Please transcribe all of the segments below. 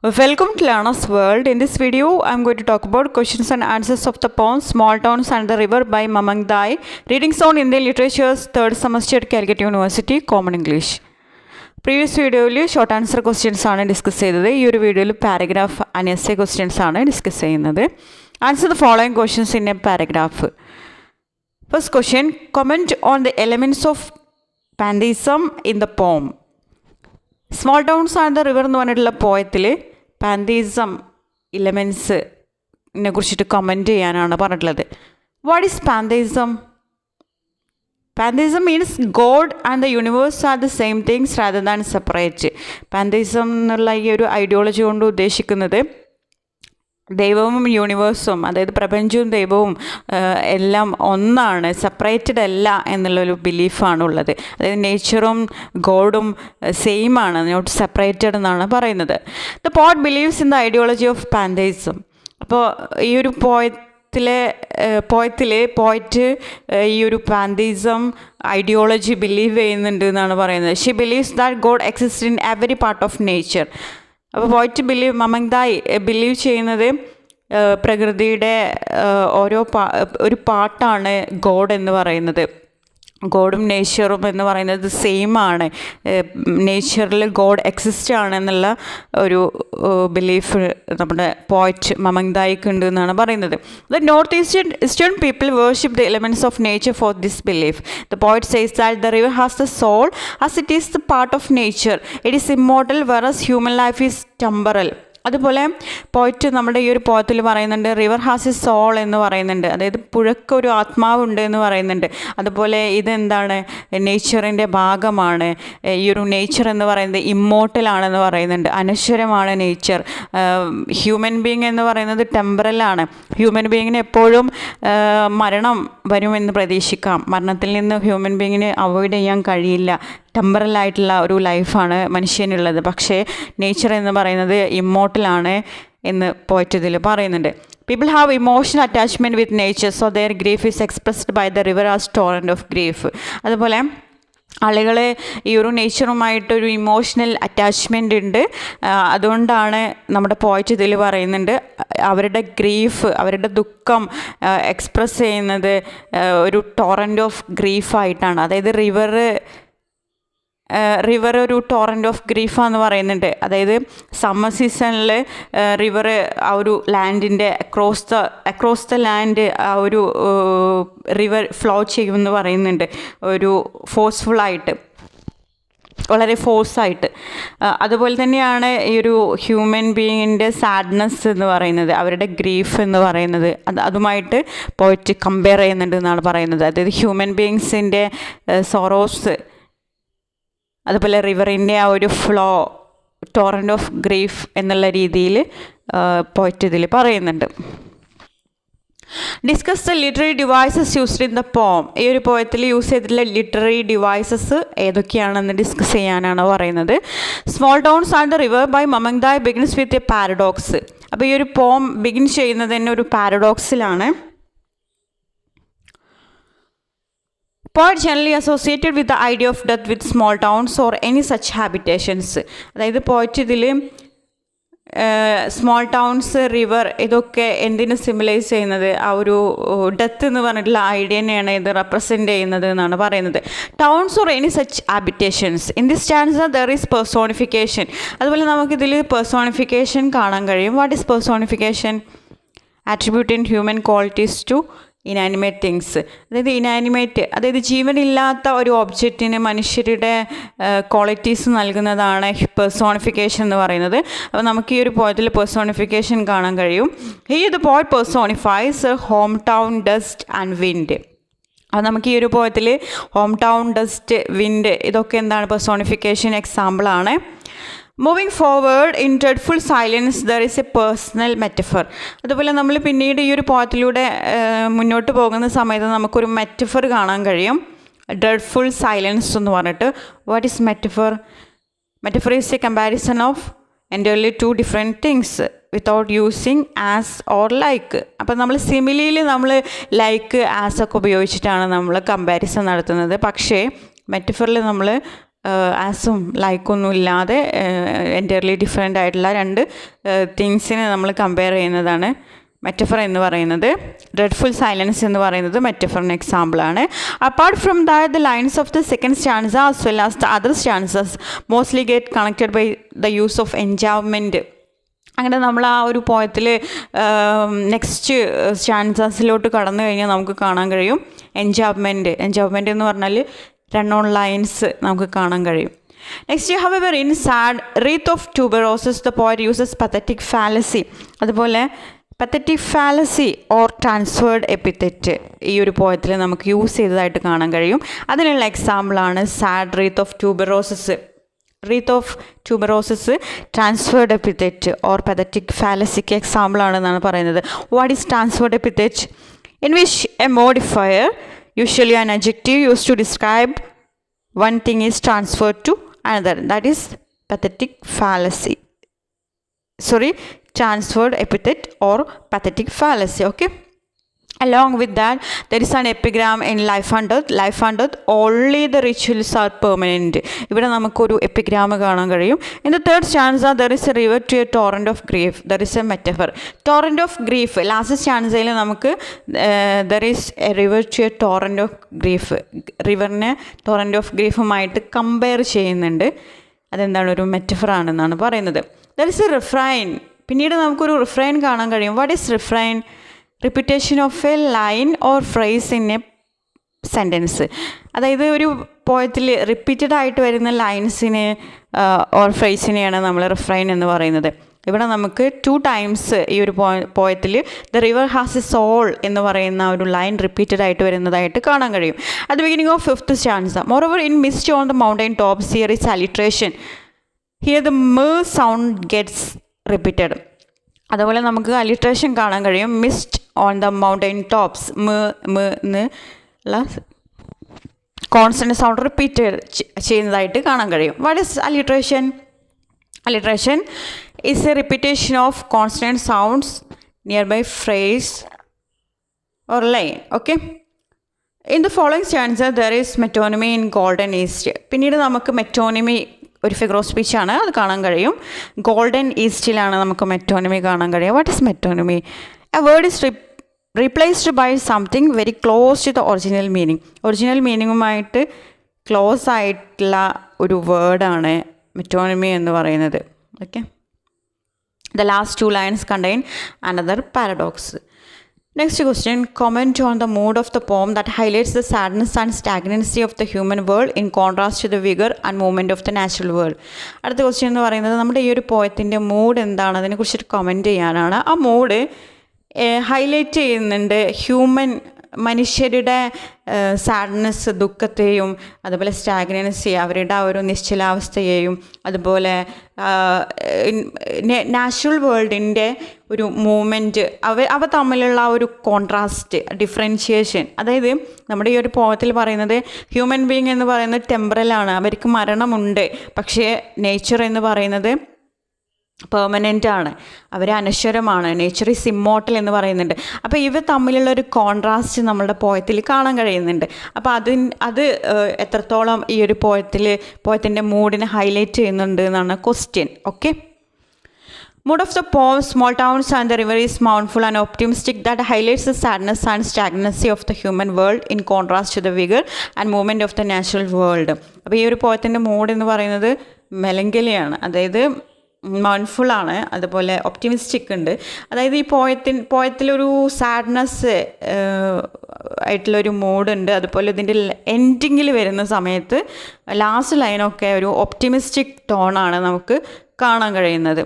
Welcome to Learner's World. In this video, I am going to talk about questions and answers of the poem Small Towns and the River by Mamang Dai. Readings on Indian Literature's third semester at Calicut University, Common English. Previous video, short answer questions are discussed. In this video, paragraph and essay questions are discussed. Answer the following questions in a paragraph. First question, comment on the elements of pantheism in the poem. Small Towns and the River എന്ന് പറഞ്ഞിട്ടുള്ള പോയത്തിൽ പാന്തീസം ഇലമെൻസിനെ കുറിച്ചിട്ട് comment ചെയ്യാനാണ് പറഞ്ഞിട്ടുള്ളത്. What is pantheism? Pantheism means God and the universe are the same things rather than separate. Pantheism എന്നുള്ള ഈ ഒരു ideology കൊണ്ട് ഉദ്ദേശിക്കുന്നത് ദൈവവും യൂണിവേഴ്സും, അതായത് പ്രപഞ്ചവും ദൈവവും എല്ലാം ഒന്നാണ്, സെപ്പറേറ്റഡ് അല്ല എന്നുള്ളൊരു ബിലീഫാണുള്ളത്. അതായത് നേച്ചറും ഗോഡും സെയിം ആണ്, നോട്ട് സെപ്പറേറ്റഡ് എന്നാണ് പറയുന്നത്. The poet believes in the ideology of pantheism. അപ്പോൾ ഈ ഒരു പോയറ്റ് ഈ ഒരു പാന്തീസം ഐഡിയോളജി ബിലീവ് ചെയ്യുന്നുണ്ട് എന്നാണ് പറയുന്നത്. She believes that God exist in every part of nature. അപ്പോൾ പോയിറ്റ് മമങ് ദായ് ബിലീവ് ചെയ്യുന്നത് പ്രകൃതിയുടെ ഒരു പാർട്ടാണ് ഗോഡ് എന്ന് പറയുന്നത്. ഗോഡും നേച്ചറും എന്ന് പറയുന്നത് സെയിം ആണ്, നേച്ചറിൽ ഗോഡ് എക്സിസ്റ്റ് ആണ് എന്നുള്ള ഒരു ബിലീഫ് നമ്മുടെ പോയിറ്റ് മമങ് ദായിക്ക് ഉണ്ട് എന്നാണ് പറയുന്നത്. The north eastern people worship the elements of nature for this belief. The poet says that the river has the soul as it is the part of nature. It is immortal versus human life is temporal. അതുപോലെ poet നമ്മുടെ ഈ ഒരു പോയത്തിൽ പറയുന്നുണ്ട് river has a soul എന്ന് പറയുന്നുണ്ട്, അതായത് പുഴക്കൊരു ആത്മാവുണ്ട് എന്ന് പറയുന്നുണ്ട്. അതുപോലെ ഇതെന്താണ്, നേച്ചറിൻ്റെ ഭാഗമാണ്. ഈ ഒരു നേച്ചർ എന്ന് പറയുന്നത് ഇമ്മോർട്ടലാണെന്ന് പറയുന്നുണ്ട്, അനശ്വരമാണ് നേച്ചർ. ഹ്യൂമൻ ബീയിങ് എന്ന് പറയുന്നത് ടെമ്പറലാണ്. ഹ്യൂമൻ ബീയിങ്ങിന് എപ്പോഴും മരണം വരുമെന്ന് പ്രതീക്ഷിക്കാം. മരണത്തിൽ നിന്ന് ഹ്യൂമൻ ബീയിങ്ങിന് അവോയ്ഡ് ചെയ്യാൻ കഴിയില്ല. ടെമ്പറലായിട്ടുള്ള ഒരു ലൈഫാണ് മനുഷ്യനുള്ളത്. പക്ഷേ നേച്ചർ എന്ന് പറയുന്നത് ഇമ്മോർട്ടലാണ് എന്ന് പോയിറ്റ് ഇതിൽ പറയുന്നുണ്ട്. People have emotional attachment with nature, so their grief is expressed by the river as torrent of grief. അതുപോലെ ആളുകൾ ഈ ഒരു നേച്ചറുമായിട്ടൊരു ഇമോഷണൽ അറ്റാച്ച്മെൻ്റ് ഉണ്ട്. അതുകൊണ്ടാണ് നമ്മുടെ പോയിറ്റ് ഇതിൽ പറയുന്നുണ്ട് അവരുടെ ഗ്രീഫ്, അവരുടെ ദുഃഖം എക്സ്പ്രസ് ചെയ്യുന്നത് ഒരു ടോറൻറ്റ് ഓഫ് ഗ്രീഫായിട്ടാണ്. അതായത് റിവർ ഒരു ടോറൻറ്റ് ഓഫ് ഗ്രീഫാന്ന് പറയുന്നുണ്ട്. അതായത് സമ്മർ സീസണിൽ റിവർ ആ ഒരു ലാൻഡിൻ്റെ അക്രോസ് ദ ലാൻഡ് ആ ഒരു റിവർ ഫ്ലോ ചെയ്യുമെന്ന് പറയുന്നുണ്ട്, ഒരു ഫോഴ്സ്ഫുള്ളായിട്ട്, വളരെ ഫോഴ്സായിട്ട്. അതുപോലെ തന്നെയാണ് ഈ ഒരു ഹ്യൂമൻ ബീയിങ്ങിൻ്റെ സാഡ്നെസ് എന്ന് പറയുന്നത്, അവരുടെ ഗ്രീഫ് എന്ന് പറയുന്നത് അതുമായിട്ട് പോയിട്ട് കമ്പയർ ചെയ്യുന്നുണ്ട് എന്നാണ് പറയുന്നത്. അതായത് ഹ്യൂമൻ ബീയിങ്സിൻ്റെ സോറോസ്, അതുപോലെ റിവറിൻ്റെ ആ ഒരു ഫ്ലോ, ടോറൻറ്റ് ഓഫ് ഗ്രീഫ് എന്നുള്ള രീതിയിൽ പോയിറ്റ് ഇതിൽ പറയുന്നുണ്ട്. Discuss the literary devices used in the poem. ഈ ഒരു പോയത്തിൽ യൂസ് ചെയ്തിട്ടുള്ള ലിറ്റററി ഡിവൈസസ് ഏതൊക്കെയാണെന്ന് ഡിസ്കസ് ചെയ്യാനാണ് പറയുന്നത്. Small towns and the river by Mamang Dai begins with a paradox. അപ്പോൾ ഈ ഒരു പോം ബിഗിൻ ചെയ്യുന്നത് തന്നെ ഒരു പാരഡോക്സിലാണ്. Poet generally associated with the idea of death with small towns or any such habitations. അതായത് പോയിറ്റ് ഇതിൽ സ്മോൾ ടൗൺസ്, റിവർ ഇതൊക്കെ എന്തിനു സിമിലൈസ് ചെയ്യുന്നത്, ആ ഒരു ഡെത്ത് എന്ന് പറഞ്ഞിട്ടുള്ള ഐഡിയനെയാണ് ഇത് റെപ്രസെൻ്റ് ചെയ്യുന്നത് എന്നാണ് പറയുന്നത്. Towns or any such habitations. In this stanza there is personification. അതുപോലെ നമുക്കിതിൽ പേഴ്സോണിഫിക്കേഷൻ കാണാൻ കഴിയും. What is personification? Attributing human qualities to inanimate things. അതായത് ഇനാനിമേറ്റ്, അതായത് ജീവനില്ലാത്ത ഒരു ഒബ്ജക്റ്റിന് മനുഷ്യരുടെ ക്വാളിറ്റീസ് നൽകുന്നതാണ് പേഴ്സോണിഫിക്കേഷൻ എന്ന് പറയുന്നത്. അപ്പോൾ നമുക്ക് ഈ ഒരു പോയത്തിൽ പേഴ്സോണിഫിക്കേഷൻ കാണാൻ കഴിയും. The poet personifies home town, dust and wind. അത് നമുക്ക് ഈ ഒരു പോയത്തിൽ ഹോം ടൗൺ, ഡസ്റ്റ്, വിൻഡ് ഇതൊക്കെ എന്താണ്, പേഴ്സോണിഫിക്കേഷൻ എക്സാമ്പിളാണ്. Moving forward in dreadful silence there is a personal metaphor. അതുപോലെ നമ്മൾ പിന്നീട് ഈ ഒരു പോയത്തിലൂടെ മുന്നോട്ട് പോകുന്ന സമയത്ത് നമുക്കൊരു മെറ്റഫർ കാണാൻ കഴിയും, ഡ്രെഡ്ഫുൾ സൈലൻസ് എന്ന് പറഞ്ഞിട്ട്. What is metaphor? Metaphor is a comparison of entirely two different things without using as or like. അപ്പോൾ നമ്മൾ സിമിലിയിൽ നമ്മൾ ലൈക്ക്, ആസ് ഒക്കെ ഉപയോഗിച്ചിട്ടാണ് നമ്മൾ കമ്പാരിസൺ നടത്തുന്നത്. പക്ഷേ മെറ്റഫറിൽ നമ്മൾ ആസും ലൈക്കൊന്നും ഇല്ലാതെ എൻറ്റയർലി ഡിഫറെൻ്റ് ആയിട്ടുള്ള രണ്ട് തിങ്സിനെ നമ്മൾ കമ്പയർ ചെയ്യുന്നതാണ് മെറ്റഫർ എന്ന് പറയുന്നത്. ഡ്രെഡ്ഫുൾ സൈലൻസ് എന്ന് പറയുന്നത് മെറ്റഫറിന് എക്സാമ്പിളാണ്. Apart from that the lines of the second stanza as well as the other stanzas mostly get connected by the use of enjoyment. അങ്ങനെ നമ്മൾ ആ ഒരു പോയത്തിൽ നെക്സ്റ്റ് സ്റ്റാൻസസിലോട്ട് കടന്നു കഴിഞ്ഞാൽ നമുക്ക് കാണാൻ കഴിയും എൻജോയ്മെൻറ്റ് എന്ന് പറഞ്ഞാൽ റൺ ഓൺ ലൈൻസ് നമുക്ക് കാണാൻ കഴിയും. Next, however in sad wreath of tuberoses the poet uses pathetic fallacy. അതുപോലെ pathetic fallacy or transferred epithet ഈ ഒരു പോയത്തിൽ നമുക്ക് യൂസ് ചെയ്തതായിട്ട് കാണാൻ കഴിയും. അതിനുള്ള എക്സാമ്പിളാണ് sad wreath of tuberoses. Wreath of tuberoses transferred epithet or pathetic ഫാലസിക്ക് എക്സാമ്പിളാണെന്നാണ് പറയുന്നത്. What is transferred epithet? In which a modifier, usually an adjective used to describe one thing, is transferred to another. That is pathetic fallacy. Transferred epithet or pathetic fallacy. Okay. Along with that, there is an epigram in Life and Death. Life and Death, only the rituals are permanent. ഇവിടെ നമുക്കൊരു എപ്പിഗ്രാം കാണാൻ കഴിയും. In the third stanza, there is a river to a torrent of grief. There is a metaphor. Torrent of grief. Last സ്റ്റാൻസയിൽ നമുക്ക് there is a river to a torrent of grief. റിവറിനെ torrent of ഗ്രീഫുമായിട്ട് compare ചെയ്യുന്നുണ്ട്. അതെന്താണ്? ഒരു metaphor ആണെന്നാണ് പറയുന്നത്. There is a refrain. പിന്നീട് നമുക്കൊരു റിഫ്രൈൻ കാണാൻ കഴിയും. What is refrain? Repetition of A line or phrase in A sentence. അതായത് ഒരു പോയത്തിൽ റിപ്പീറ്റഡ് ആയിട്ട് വരുന്ന ലൈൻസിനെ ഓർ ഫ്രേസിനെയാണ് നമ്മൾ റിഫ്രൈൻ എന്ന് പറയുന്നത്. ഇവിടെ നമുക്ക് 2 times ഈ ഒരു പോയത്തിൽ the river has a soul എന്ന് പറയുന്ന ഒരു ലൈൻ റിപ്പീറ്റഡ് ആയിട്ട് വരുന്നതായിട്ട് കാണാൻ കഴിയും. At the beginning of 5th stanza, moreover in mist on the mountain tops here is alliteration. Here the m sound gets repeated. അതുപോലെ നമുക്ക് അലിട്രേഷൻ കാണാൻ കഴിയും. Mist on the mountain tops, എന്നുള്ള കോൺസ്റ്റന്റ് സൗണ്ട് റിപ്പീറ്റ് ചെയ്യുന്നതായിട്ട് കാണാൻ കഴിയും. What is alliteration? Alliteration is a repetition of consonant sounds nearby phrase or line. Okay. In the following stanza, there is metonymy in golden east. പിന്നീട് നമുക്ക് metonymy ഒരു figure of speech ആണ്, അത് കാണാൻ കഴിയും. ഗോൾഡൻ ഈസ്റ്റിലാണ് നമുക്ക് മെറ്റോണിമി കാണാൻ കഴിയും. What is metonymy? A word is replaced by something very close to the original meaning. Original മീനിങ്ങുമായിട്ട് ക്ലോസ് ആയിട്ടുള്ള ഒരു വേർഡാണ് മെറ്റോണിമി എന്ന് പറയുന്നത്. Okay. The last 2 lines contain another paradox. Next question, comment on the mood of the poem that highlights the sadness and stagnancy of the human world in contrast to the vigor and movement of the natural world. അടുത്ത question എന്ന് പറയുന്നത് നമ്മുടെ ഈ ഒരു പോയത്തിൻ്റെ mood എന്താണ്, അതിനെക്കുറിച്ചിട്ട് comment ചെയ്യാനാണ്. ആ mood highlight ചെയ്യുന്നുണ്ട് മനുഷ്യരുടെ സാഡ്നെസ്, ദുഃഖത്തെയും അതുപോലെ സ്റ്റാഗ്നൻസി, അവരുടെ ആ ഒരു നിശ്ചലാവസ്ഥയെയും അതുപോലെ നാച്ചുറൽ വേൾഡിൻ്റെ ഒരു മൂവ്മെൻറ്റ്, അവ തമ്മിലുള്ള ഒരു കോൺട്രാസ്റ്റ്, ഡിഫറൻഷിയേഷൻ. അതായത് നമ്മുടെ ഈ ഒരു പോയത്തിൽ പറയുന്നത് ഹ്യൂമൻ ബീയിങ് എന്ന് പറയുന്നത് ടെമ്പറലാണ്, അവർക്ക് മരണമുണ്ട്. പക്ഷേ നേച്ചർ എന്ന് പറയുന്നത് പെർമനൻ്റ് ആണ്, അവർ അനശ്വരമാണ്. നേച്ചർ ഈസ് ഇമ്മോർട്ടൽ എന്ന് പറയുന്നുണ്ട്. അപ്പോൾ ഇവ തമ്മിലുള്ള ഒരു കോൺട്രാസ്റ്റ് നമ്മളുടെ പോയത്തിൽ കാണാൻ കഴിയുന്നുണ്ട്. അപ്പോൾ അത് എത്രത്തോളം ഈ ഒരു പോയത്തിൻ്റെ മൂഡിനെ ഹൈലൈറ്റ് ചെയ്യുന്നുണ്ട് എന്നാണ് question. Okay. Mood of the poem, small towns and the river, is mournful and optimistic, that highlights the sadness and stagnancy of the human world in contrast to the vigor and movement of the natural world. അപ്പോൾ ഈ ഒരു പോയത്തിൻ്റെ mood എന്ന് പറയുന്നത് മെലങ്കലിയാണ്, അതായത് മൗൺഫുള്ളാണ്, അതുപോലെ optimistic ഉണ്ട്. അതായത് ഈ പോയത്തിലൊരു സാഡ്നെസ് ആയിട്ടുള്ളൊരു മൂഡുണ്ട്. അതുപോലെ ഇതിൻ്റെ എൻഡിങ്ങിൽ വരുന്ന സമയത്ത് ലാസ്റ്റ് ലൈനൊക്കെ ഒരു ഒപ്റ്റിമിസ്റ്റിക് ടോണാണ് നമുക്ക് കാണാൻ കഴിയുന്നത്.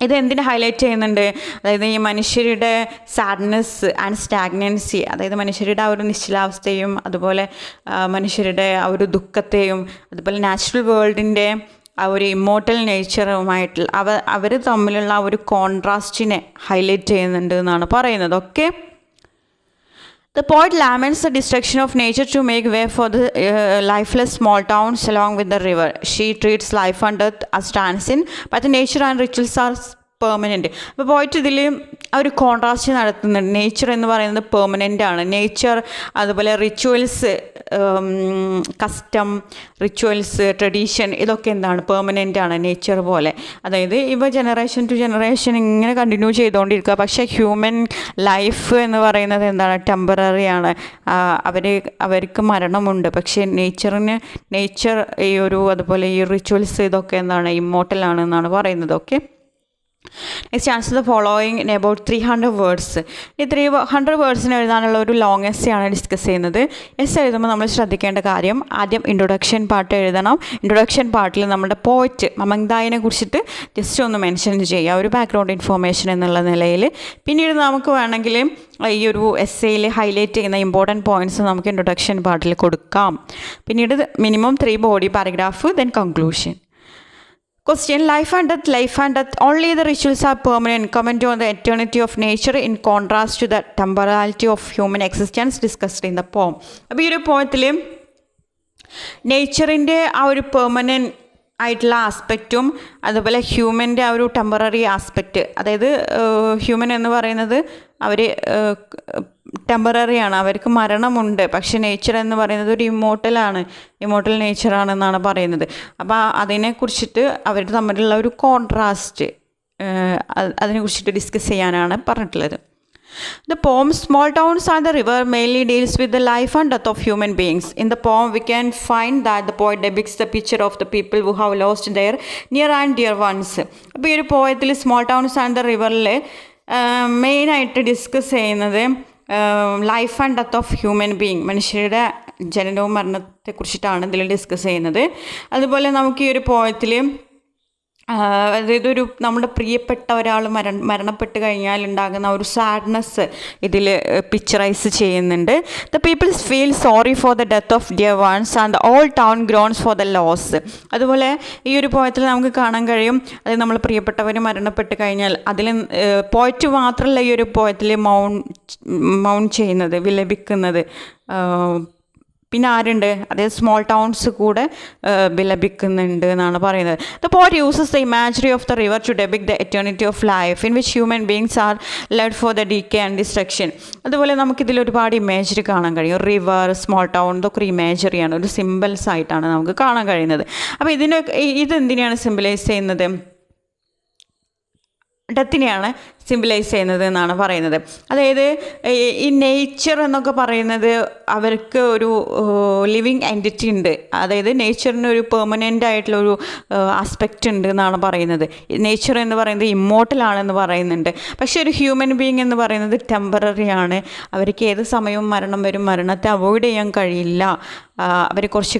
ഇത് എന്തിനെ ഹൈലൈറ്റ് ചെയ്യുന്നുണ്ട്? അതായത് ഈ മനുഷ്യരുടെ സാഡ്നെസ് ആൻഡ് സ്റ്റാഗ്നൻസി, അതായത് മനുഷ്യരുടെ ആ ഒരു നിശ്ചലാവസ്ഥയും അതുപോലെ മനുഷ്യരുടെ ആ ഒരു ദുഃഖത്തെയും അതുപോലെ നാച്ചുറൽ വേൾഡിൻ്റെ ആ ഒരു ഇമ്മോർട്ടൽ നേച്ചറുമായിട്ടുള്ള അവർ തമ്മിലുള്ള ആ ഒരു കോൺട്രാസ്റ്റിനെ ഹൈലൈറ്റ് ചെയ്യുന്നുണ്ട് എന്നാണ് പറയുന്നത്. Okay. The poet laments the destruction of nature to make way for the lifeless small towns along with the river. She treats life and death as transition, but the nature and rituals are permanent. അപ്പോൾ പോയിട്ട് ഇതിൽ ആ ഒരു contrast നടത്തുന്നുണ്ട്. Nature എന്ന് പറയുന്നത് permanent ആണ്. Nature, അതുപോലെ റിച്വൽസ്, കസ്റ്റം, റിച്വൽസ്, ട്രഡീഷൻ, ഇതൊക്കെ എന്താണ്, പെർമനൻ്റ് ആണ് നേച്ചർ പോലെ. അതായത് ഇവ ജനറേഷൻ ടു ജനറേഷൻ ഇങ്ങനെ കണ്ടിന്യൂ ചെയ്തുകൊണ്ടിരിക്കുക. പക്ഷേ ഹ്യൂമൻ ലൈഫ് എന്ന് പറയുന്നത് എന്താണ്, ടെമ്പററി ആണ്. അവർക്ക് മരണമുണ്ട്. പക്ഷേ നേച്ചർ ഈ ഒരു, അതുപോലെ ഈ റിച്വൽസ് ഇതൊക്കെ എന്താണ്, ഇമ്മോർട്ടൽ ആണ് എന്നാണ് പറയുന്നത്. Okay, next answer the following in about 300 words. ഈ 300 വേർഡ്സിന് എഴുതാനുള്ള ഒരു ലോങ് എസ്സേ ആണ് ഡിസ്കസ് ചെയ്യുന്നത്. എസ്സേ എഴുതുമ്പോൾ നമ്മൾ ശ്രദ്ധിക്കേണ്ട കാര്യം, ആദ്യം ഇൻട്രൊഡക്ഷൻ പാർട്ട് എഴുതണം. ഇൻട്രൊഡക്ഷൻ പാർട്ടിൽ നമ്മുടെ പോയറ്റ് മമങ് ദായിനെ കുറിച്ചിട്ട് ജസ്റ്റ് ഒന്ന് മെൻഷൻ ചെയ്യുക, ഒരു ബാക്ക്ഗ്രൗണ്ട് ഇൻഫോർമേഷൻ എന്നുള്ള നിലയിൽ. പിന്നീട് നമുക്ക് വേണമെങ്കിൽ ഈ ഒരു എസ്സേയിൽ ഹൈലൈറ്റ് ചെയ്യുന്ന ഇമ്പോർട്ടൻറ്റ് പോയിൻറ്റ്സ് നമുക്ക് ഇൻട്രൊഡക്ഷൻ പാർട്ടിൽ കൊടുക്കാം. പിന്നീട് minimum 3 body paragraph, then conclusion. Question: life and death, only the rituals are permanent. Comment on the eternity of nature in contrast to the temporality of human existence discussed in the poem. അപ്പോൾ ഈ ഒരു പോയത്തിൽ നേച്ചറിൻ്റെ ആ ഒരു permanent ആയിട്ടുള്ള ആസ്പെക്റ്റും അതുപോലെ ഹ്യൂമൻ്റെ ആ ഒരു temporary aspect, അതായത് ഹ്യൂമൻ എന്ന് പറയുന്നത് അവർ ടെമ്പററിയാണ്, അവർക്ക് മരണമുണ്ട്. പക്ഷെ നേച്ചർ എന്ന് പറയുന്നത് ഒരു ഇമ്മോർട്ടൽ നേച്ചറാണെന്നാണ് പറയുന്നത്. അപ്പോൾ അതിനെക്കുറിച്ചിട്ട് അവർ തമ്മിലുള്ള ഒരു കോൺട്രാസ്റ്റ്, അതിനെക്കുറിച്ചിട്ട് ഡിസ്കസ് ചെയ്യാനാണ് പറഞ്ഞിട്ടുള്ളത്. The poem Small Towns and the River mainly deals with the life and death of human beings. In the poem, we can find that the poet depicts the picture of the people who have lost their near and dear ones. അപ്പോൾ ഈ ഒരു പോയത്തിൽ small towns and the റിവറിൽ മെയിനായിട്ട് discuss ചെയ്യുന്നത് life and death of human being, മനുഷ്യരുടെ ജനനവും മരണത്തെക്കുറിച്ചിട്ടാണ് ഇതിൽ discuss ചെയ്യുന്നത്. അതുപോലെ നമുക്ക് ഈ ഒരു പോയത്തിൽ അതായത് നമ്മുടെ പ്രിയപ്പെട്ട ഒരാൾ മരണപ്പെട്ട് കഴിഞ്ഞാൽ ഉണ്ടാകുന്ന ഒരു സാഡ്നെസ് ഇതിൽ പിക്ചറൈസ് ചെയ്യുന്നുണ്ട്. The peoples feel sorry for the death of dear ones and all town groans for the loss. അതുപോലെ ഈ ഒരു പോയത്തിൽ നമുക്ക് കാണാൻ കഴിയും, അതായത് നമ്മൾ പ്രിയപ്പെട്ടവർ മരണപ്പെട്ട് കഴിഞ്ഞാൽ അതിൽ പോയറ്റ് മാത്രമല്ല ഈ ഒരു പോയത്തിൽ മൗൺ ചെയ്യുന്നത്, വിലപിക്കുന്നത്. പിന്നെ ആരുണ്ട്, അതായത് സ്മോൾ ടൗൺസ് കൂടെ വിലപിക്കുന്നുണ്ട് എന്നാണ് പറയുന്നത്. The poet uses the imagery of the river to depict the eternity of life in which human beings are led for the decay and destruction. അതുപോലെ നമുക്കിതിൽ ഒരുപാട് ഇമേജറി കാണാൻ കഴിയും. റിവർ, സ്മോൾ ടൗൺ, ഇതൊക്കെ ഒരു ഇമേജറിയാണ്, ഒരു സിമ്പിൾസ് ആയിട്ടാണ് നമുക്ക് കാണാൻ കഴിയുന്നത്. അപ്പോൾ ഇതെന്തിനെയാണ് സിംബലൈസ് ചെയ്യുന്നത്, ഡെത്തിനെയാണ് സിംബലൈസ് ചെയ്യുന്നത് എന്നാണ് പറയുന്നത്. അതായത് ഈ നേച്ചർ എന്നൊക്കെ പറയുന്നത് അവർക്ക് ഒരു ലിവിങ് എൻറ്റിറ്റി ഉണ്ട്, അതായത് നേച്ചറിന് ഒരു പെർമനൻ്റ് ആയിട്ടുള്ള ഒരു ആസ്പെക്റ്റ് ഉണ്ട് എന്നാണ് പറയുന്നത്. നേച്ചർ എന്ന് പറയുന്നത് ഇമ്മോർട്ടലാണെന്ന് പറയുന്നുണ്ട്. പക്ഷേ ഒരു ഹ്യൂമൻ ബീയിങ് എന്ന് പറയുന്നത് ടെമ്പററി ആണ്. അവർക്ക് ഏത് സമയവും മരണം വരും, മരണത്തെ അവോയ്ഡ് ചെയ്യാൻ കഴിയില്ല. അവർ കുറച്ച്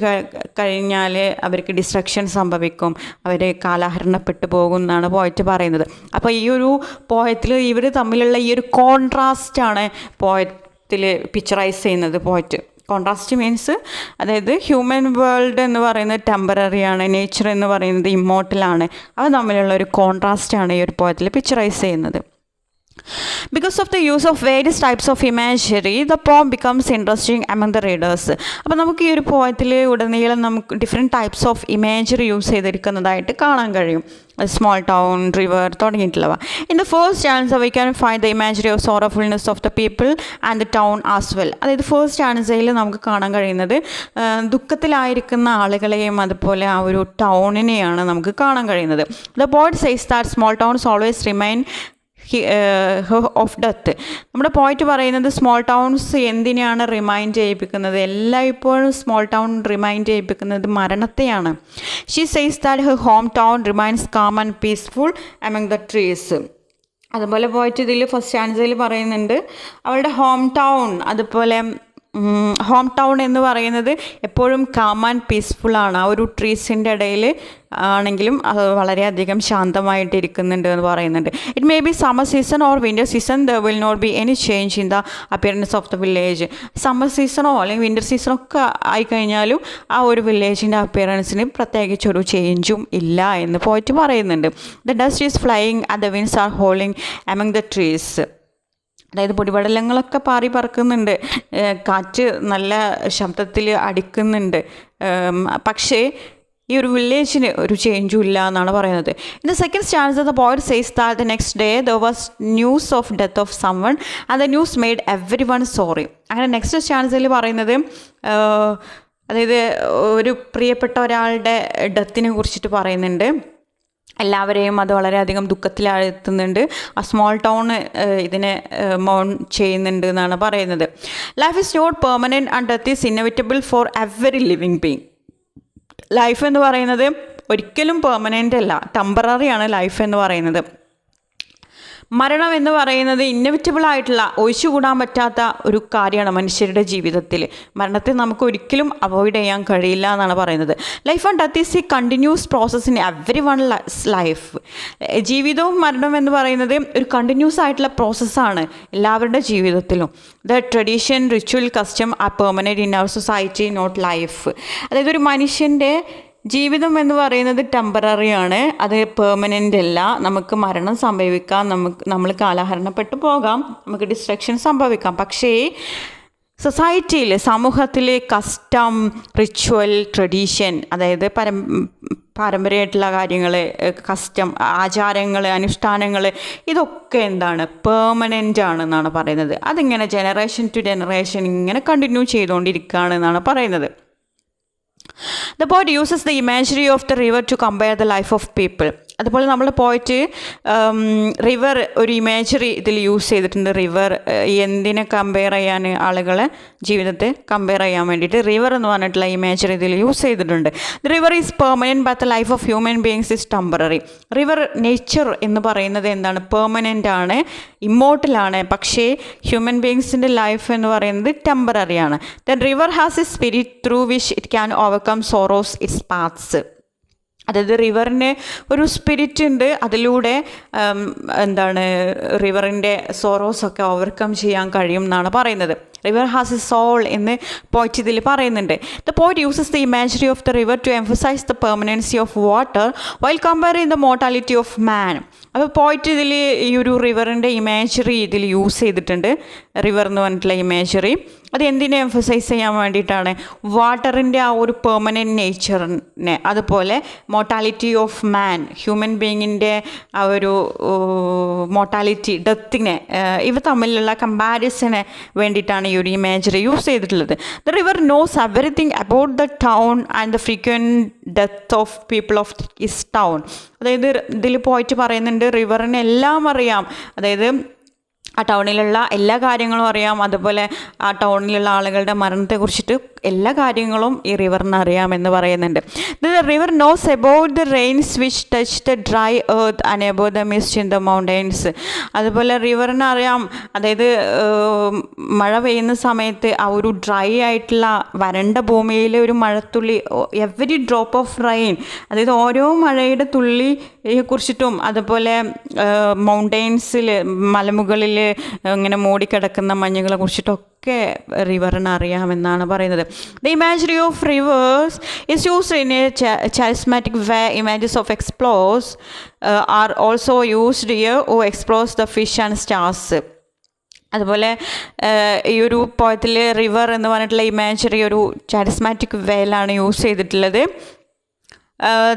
കഴിഞ്ഞാൽ അവർക്ക് ഡിസ്ട്രക്ഷൻ സംഭവിക്കും, അവർ കാലഹരണപ്പെട്ടു പോകും എന്നാണ് പോയറ്റ് പറയുന്നത്. അപ്പോൾ ഈ ഒരു പോയത്തിൽ ഇവർ തമ്മിലുള്ള ഈ ഒരു കോൺട്രാസ്റ്റാണ് പോയത്തിൽ പിക്ചറൈസ് ചെയ്യുന്നത്. പോയറ്റ് കോൺട്രാസ്റ്റ് മീൻസ് അതായത് ഹ്യൂമൻ വേൾഡ് എന്ന് പറയുന്നത് ടെമ്പററിയാണ്, നേച്ചർ എന്ന് പറയുന്നത് ഇമ്മോർട്ടലാണ്. അവ തമ്മിലുള്ള ഒരു കോൺട്രാസ്റ്റാണ് ഈ ഒരു പോയത്തിൽ പിക്ചറൈസ് ചെയ്യുന്നത്. Because of the use of various types of imagery, the poem becomes interesting among the readers. അപ്പോൾ നമുക്ക് ഈ ഒരു പോയത്തിൽ ഉടനീളം നമുക്ക് different types of imagery use ചെയ്തിരിക്കുന്നതായിട്ട് കാണാൻ കഴിയും. സ്മോൾ ടൗൺ, റിവർ തുടങ്ങിയിട്ടുള്ളവ. In the first answer we can find the imagery of sorrowfulness of the people and the town as well. അതായത് ഫസ്റ്റ് ആൻസറിൽ നമുക്ക് കാണാൻ കഴിയുന്നത് ദുഃഖത്തിലായിരിക്കുന്ന ആളുകളെയും അതുപോലെ ആ ഒരു ടൗണിനെയാണ് നമുക്ക് കാണാൻ കഴിയുന്നത്. The poet says that small towns always remain of death. നമ്മുടെ പോയിന്റ് പറയുന്നത് സ്മോൾ ടൗൺസ് എന്തിനാണ് റിമൈൻഡ് ചെയ്യിപ്പിക്കുന്നത്, എല്ലായ്പ്പോഴും സ്മോൾ ടൗൺ റിമൈൻഡ് ചെയ്യിപ്പിക്കുന്നത് മരണത്തെയാണ്. She says that her home town remains calm and peaceful among the trees. അതുപോലെ പോയിട്ട് ഇതിൽ first ആൻസറിൽ പറയുന്നുണ്ട് അവളുടെ ഹോം ടൗൺ, അതുപോലെ ഹോം ടൗൺ എന്ന് പറയുന്നത് എപ്പോഴും കാം ആൻഡ് പീസ്ഫുള്ളാണ്. ആ ഒരു ട്രീസിൻ്റെ ഇടയിൽ ആണെങ്കിലും അത് വളരെയധികം ശാന്തമായിട്ട് ഇരിക്കുന്നുണ്ട് എന്ന് പറയുന്നുണ്ട്. It may be summer season or winter season, there will not be any change in the appearance of the village. Summer സീസണോ അല്ലെങ്കിൽ വിൻ്റർ സീസണോ ഒക്കെ ആയിക്കഴിഞ്ഞാലും ആ ഒരു വില്ലേജിൻ്റെ അപ്പിയറൻസിന് പ്രത്യേകിച്ചൊരു ചേഞ്ചും ഇല്ല എന്ന് പോയിട്ട് പറയുന്നുണ്ട്. The dust is flying and the winds are howling among the trees. അതായത് പൊടിപടലങ്ങളൊക്കെ പാറി പറക്കുന്നുണ്ട്, കാറ്റ് നല്ല ശബ്ദത്തിൽ അടിക്കുന്നുണ്ട്. പക്ഷേ ഈ ഒരു വില്ലേജിന് ഒരു ചേഞ്ചും ഇല്ല എന്നാണ് പറയുന്നത്. In the second stanza the poet says that the next day there was news of death of someone and the news made every one sorry. അങ്ങനെ നെക്സ്റ്റ് സ്റ്റാൻസയിൽ പറയുന്നത് അതായത് ഒരു പ്രിയപ്പെട്ട ഒരാളുടെ ഡെത്തിനെ കുറിച്ചിട്ട് പറയുന്നുണ്ട്. എല്ലാവരെയും അത് വളരെയധികം ദുഃഖത്തിലാഴ്ത്തുന്നുണ്ട്. ആ സ്മോൾ ടൗൺ ഇതിനെ മൗൺ ചെയ്യുന്നുണ്ട് എന്നാണ് പറയുന്നത്. Life is not permanent and death is inevitable for every living being. Life എന്ന് പറയുന്നത് ഒരിക്കലും പെർമനൻ്റ് അല്ല, ടെമ്പററിയാണ് ലൈഫ് എന്ന് പറയുന്നത്. മരണം എന്ന് പറയുന്നത് ഇന്നവിറ്റബിൾ ആയിട്ടുള്ള, ഒഴിച്ചുകൂടാൻ പറ്റാത്ത ഒരു കാര്യമാണ് മനുഷ്യരുടെ ജീവിതത്തിൽ. മരണത്തെ നമുക്ക് ഒരിക്കലും അവോയ്ഡ് ചെയ്യാൻ കഴിയില്ല എന്നാണ് പറയുന്നത്. Life and death is A continuous process in every one life. ജീവിതവും മരണവും എന്ന് പറയുന്നത് ഒരു കണ്ടിന്യൂസ് ആയിട്ടുള്ള പ്രോസസ്സാണ് എല്ലാവരുടെ ജീവിതത്തിലും. The tradition, ritual, custom are permanent in our society, not life. അതായത് ഒരു മനുഷ്യൻ്റെ ജീവിതം എന്ന് പറയുന്നത് ടെമ്പററിയാണ്, അത് പെർമനൻ്റ് അല്ല. നമുക്ക് മരണം സംഭവിക്കാം, നമ്മൾ കാലഹരണപ്പെട്ടു പോകാം, നമുക്ക് ഡിസ്ട്രക്ഷൻ സംഭവിക്കാം. പക്ഷേ സൊസൈറ്റിയിൽ, സമൂഹത്തിൽ കസ്റ്റം, റിച്വൽ, ട്രഡീഷൻ, അതായത് പാരമ്പര്യമായിട്ടുള്ള കാര്യങ്ങൾ, കസ്റ്റം, ആചാരങ്ങൾ, അനുഷ്ഠാനങ്ങൾ, ഇതൊക്കെ എന്താണ്, പെർമനൻ്റ് ആണെന്നാണ് പറയുന്നത്. അതിങ്ങനെ ജനറേഷൻ ടു ജനറേഷൻ ഇങ്ങനെ കണ്ടിന്യൂ ചെയ്തുകൊണ്ടിരിക്കുകയാണ് എന്നാണ് പറയുന്നത്. The poet uses the imagery of the river to compare the life of people. അതുപോലെ നമ്മൾ പോയിട്ട് റിവർ ഒരു ഇമേജറി ഇതിൽ യൂസ് ചെയ്തിട്ടുണ്ട്. റിവർ എന്തിനെ കമ്പയർ ചെയ്യാൻ, ആളുകളെ ജീവിതത്തെ കമ്പയർ ചെയ്യാൻ വേണ്ടിയിട്ട് റിവർ എന്ന് പറഞ്ഞിട്ടുള്ള ഇമേജറി ഇതിൽ യൂസ് ചെയ്തിട്ടുണ്ട്. The river is permanent but the life of human beings is temporary. River nature എന്ന് പറയുന്നത് എന്താണ്, പെർമനൻ്റ് ആണ്, ഇമ്മോർട്ടലാണ്. പക്ഷേ ഹ്യൂമൻ ബീയിങ്സിൻ്റെ ലൈഫ് എന്ന് പറയുന്നത് ടെമ്പററിയാണ്. The river has a spirit through which it can overcome sorrows its paths. അതായത് റിവറിന് ഒരു സ്പിരിറ്റ് ഉണ്ട്, അതിലൂടെ എന്താണ് റിവറിൻ്റെ സോറോസൊക്കെ ഓവർകം ചെയ്യാൻ കഴിയും എന്നാണ് പറയുന്നത്. റിവർ ഹാസ് എ സോൾ എന്ന് പോയിറ്റ് ഇതിൽ പറയുന്നുണ്ട്. The poet uses the imaginary of the river to emphasise the permanency of water while comparing the mortality of man. അപ്പോൾ പോയിറ്റ് ഇതിൽ ഈ ഒരു റിവറിൻ്റെ ഇമേജറി ഇതിൽ യൂസ് ചെയ്തിട്ടുണ്ട്. റിവർ എന്ന് പറഞ്ഞിട്ടുള്ള ഇമേജറി അത് എന്തിനെ എംഫസൈസ് ചെയ്യാൻ വേണ്ടിയിട്ടാണ്, വാട്ടറിൻ്റെ ആ ഒരു പെർമനൻറ്റ് നേച്ചറിനെ, അതുപോലെ മോർട്ടാലിറ്റി ഓഫ് മാൻ, ഹ്യൂമൻ ബീയിങ്ങിൻ്റെ ആ ഒരു മോർട്ടാലിറ്റി, ഡെത്തിനെ, ഇവ തമ്മിലുള്ള കമ്പാരിസനെ വേണ്ടിയിട്ടാണ് ഈ ഒരു ഇമേജറി യൂസ് ചെയ്തിട്ടുള്ളത്. The river knows everything about the town and the frequent death of people of is town. അതായത് ഇതിൽ പോയിട്ട് പറയുന്നുണ്ട് റിവറിന് എല്ലാം അറിയാം, അതായത് ആ ടൗണിലുള്ള എല്ലാ കാര്യങ്ങളും അറിയാം, അതുപോലെ ആ ടൗണിലുള്ള ആളുകളുടെ മരണത്തെക്കുറിച്ചിട്ട് എല്ലാ കാര്യങ്ങളും ഈ റിവറിന് അറിയാമെന്ന് പറയുന്നുണ്ട്. The river knows about the rains which touch the dry earth and about the mist in the mountains. അതുപോലെ റിവറിന് അറിയാം, അതായത് മഴ പെയ്യുന്ന സമയത്ത് ആ ഒരു ഡ്രൈ ആയിട്ടുള്ള വരണ്ട ഭൂമിയിലെ ഒരു മഴത്തുള്ളി, എവരി ഡ്രോപ്പ് ഓഫ് റെയിൻ, അതായത് ഓരോ മഴയുടെ തുള്ളിയെ കുറിച്ചിട്ടും, അതുപോലെ മൗണ്ടൻസിൽ, മലമുകളിൽ ഇങ്ങനെ മൂടിക്കിടക്കുന്ന മഞ്ഞുകളെ കുറിച്ചിട്ടൊക്കെ റിവറിന് അറിയാമെന്നാണ് പറയുന്നത്. The imagery of rivers is used in a charismatic way. Images of explorers are also used here who explores the fish and stars. അതുപോലെ ഈ ഒരു പോയത്തിൽ റിവർ എന്ന് പറഞ്ഞിട്ടുള്ള ഇമാജറി ഒരു ചാരിസ്മാറ്റിക് വേയിലാണ് യൂസ് ചെയ്തിട്ടുള്ളത്.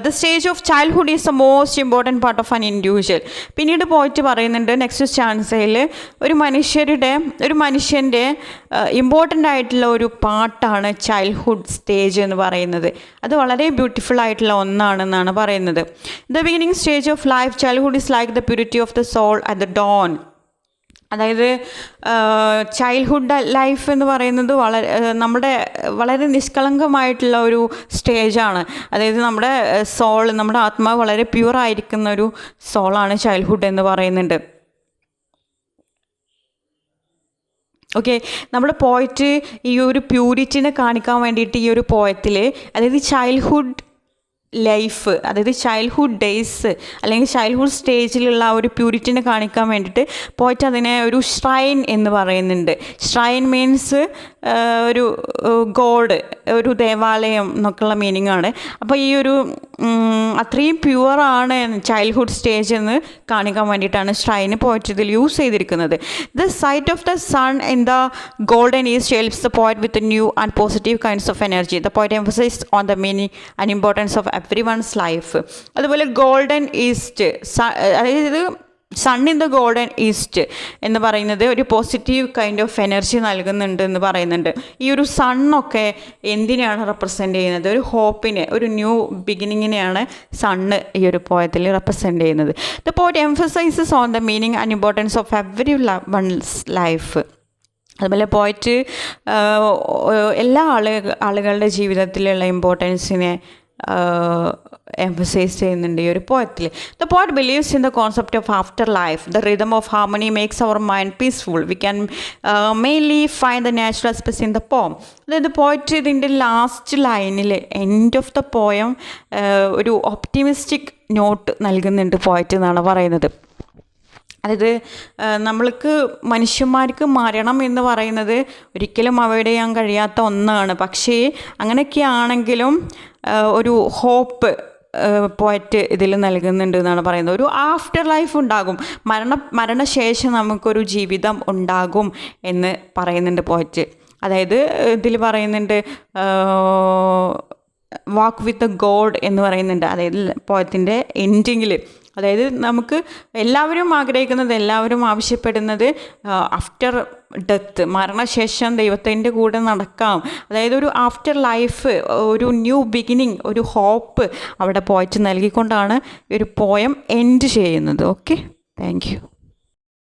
The stage of childhood is the most important part of an individual. പിന്നീട് പോയിട്ട് പറയുന്നുണ്ട് നെക്സ്റ്റ് സ്റ്റാൻസയിൽ, ഒരു മനുഷ്യൻ്റെ ഇമ്പോർട്ടൻ്റ് ആയിട്ടുള്ള ഒരു പാർട്ടാണ് ചൈൽഡ്ഹുഡ് സ്റ്റേജ് എന്ന് പറയുന്നത്. അത് വളരെ ബ്യൂട്ടിഫുൾ ആയിട്ടുള്ള ഒന്നാണെന്നാണ് പറയുന്നത്. The beginning stage of life childhood is like the purity of the soul at the dawn. അതായത് ചൈൽഡ്ഹുഡ് ലൈഫ് എന്ന് പറയുന്നത് നമ്മുടെ വളരെ നിഷ്കളങ്കമായിട്ടുള്ള ഒരു സ്റ്റേജാണ്. അതായത് നമ്മുടെ സോൾ, നമ്മുടെ ആത്മാവ് വളരെ പ്യൂറായിരിക്കുന്ന ഒരു സോളാണ് ചൈൽഡ്ഹുഡ് എന്ന് പറയുന്നുണ്ട്. ഓക്കെ, നമ്മുടെ പോയറ്റ് ഈ ഒരു പ്യൂരിറ്റിനെ കാണിക്കാൻ വേണ്ടിയിട്ട് ഈ ഒരു പോയത്തിൽ, അതായത് ചൈൽഡ്ഹുഡ് ലൈഫ്, അതായത് ചൈൽഡ്ഹുഡ് ഡേയ്സ് അല്ലെങ്കിൽ ചൈൽഡ്ഹുഡ് സ്റ്റേജിലുള്ള ഒരു പ്യൂരിറ്റിനെ കാണിക്കാൻ വേണ്ടിയിട്ട് പോയിട്ട് അതിനെ ഒരു ഷ്രൈൻ എന്ന് പറയുന്നുണ്ട്. ഷ്രൈൻ മീൻസ് ഒരു ഗോഡ്, ഒരു ദേവാലയം എന്നൊക്കെയുള്ള മീനിങ് ആണ്. അപ്പോൾ ഈ ഒരു അത്രയും പ്യുവറാണ് ചൈൽഡ്ഹുഡ് സ്റ്റേജ് എന്ന് കാണിക്കാൻ വേണ്ടിയിട്ടാണ് ഷ്രൈന് പോയിട്ട് ഇതിൽ യൂസ് ചെയ്തിരിക്കുന്നത്. The sight of the sun in the golden east helps the poet with new and positive kinds of energy. The poet emphasise on the meaning and importance of everyone's life. അതുപോലെ golden east, അതായത് sun in the golden east എന്ന് പറയുന്നത് ഒരു positive kind of energy നൽകുന്നുണ്ട് എന്ന് പറയുന്നുണ്ട്. ഈ ഒരു സണ്ണൊക്കെ എന്തിനാണ് റെപ്രസെൻ്റ് ചെയ്യുന്നത്? ഒരു ഹോപ്പിനെ, ഒരു ന്യൂ ബിഗിനിങ്ങിനെയാണ് സണ്ണ് ഈ ഒരു പോയത്തിൽ റെപ്രസെൻ്റ് ചെയ്യുന്നത്. The poet emphasizes on the meaning and importance of every one's life. അതുപോലെ പോയറ്റ് എല്ലാ ആളുകളുടെ ജീവിതത്തിലുള്ള ഇമ്പോർട്ടൻസിനെ എംഫസൈസ് ചെയ്യുന്നുണ്ട് ഈ ഒരു പോയത്തിൽ. The poet believes in the concept of after life. The rhythm of harmony makes our mind peaceful. We can mainly find the natural space in the poem. അതായത് പോയറ്റ് ഇതിൻ്റെ ലാസ്റ്റ് ലൈനിൽ, എൻഡ് ഓഫ് ദ പോയം, ഒരു optimistic note നൽകുന്നുണ്ട് poet എന്നാണ് പറയുന്നത്. അതായത് നമ്മൾക്ക് മനുഷ്യന്മാർക്ക് മരണം എന്ന് പറയുന്നത് ഒരിക്കലും അവോയ്ഡ് ചെയ്യാൻ കഴിയാത്ത ഒന്നാണ്. പക്ഷേ അങ്ങനെയൊക്കെയാണെങ്കിലും ഒരു ഹോപ്പ് പോയറ്റ് ഇതിൽ നൽകുന്നുണ്ട് എന്നാണ് പറയുന്നത്. ഒരു ആഫ്റ്റർ ലൈഫ് ഉണ്ടാകും, മരണശേഷം നമുക്കൊരു ജീവിതം ഉണ്ടാകും എന്ന് പറയുന്നുണ്ട് പോയറ്റ്. അതായത് ഇതിൽ പറയുന്നുണ്ട് വാക്ക് വിത്ത് ദ ഗോഡ് എന്ന് പറയുന്നുണ്ട്. അതായത് പോയത്തിൻ്റെ എൻഡിങ്ങിൽ, അതായത് നമുക്ക് എല്ലാവരും ആഗ്രഹിക്കുന്നത്, എല്ലാവരും ആവശ്യപ്പെടുന്നത് ആഫ്റ്റർ ഡെത്ത്, മരണശേഷം ദൈവത്തിൻ്റെ കൂടെ നടക്കാം. അതായത് ഒരു ആഫ്റ്റർ ലൈഫ്, ഒരു ന്യൂ ബിഗിനിങ്, ഒരു ഹോപ്പ് അവിടെ പോയറ്റ് നൽകിക്കൊണ്ടാണ് ഒരു പോയം എൻഡ് ചെയ്യുന്നത്. Okay, thank you.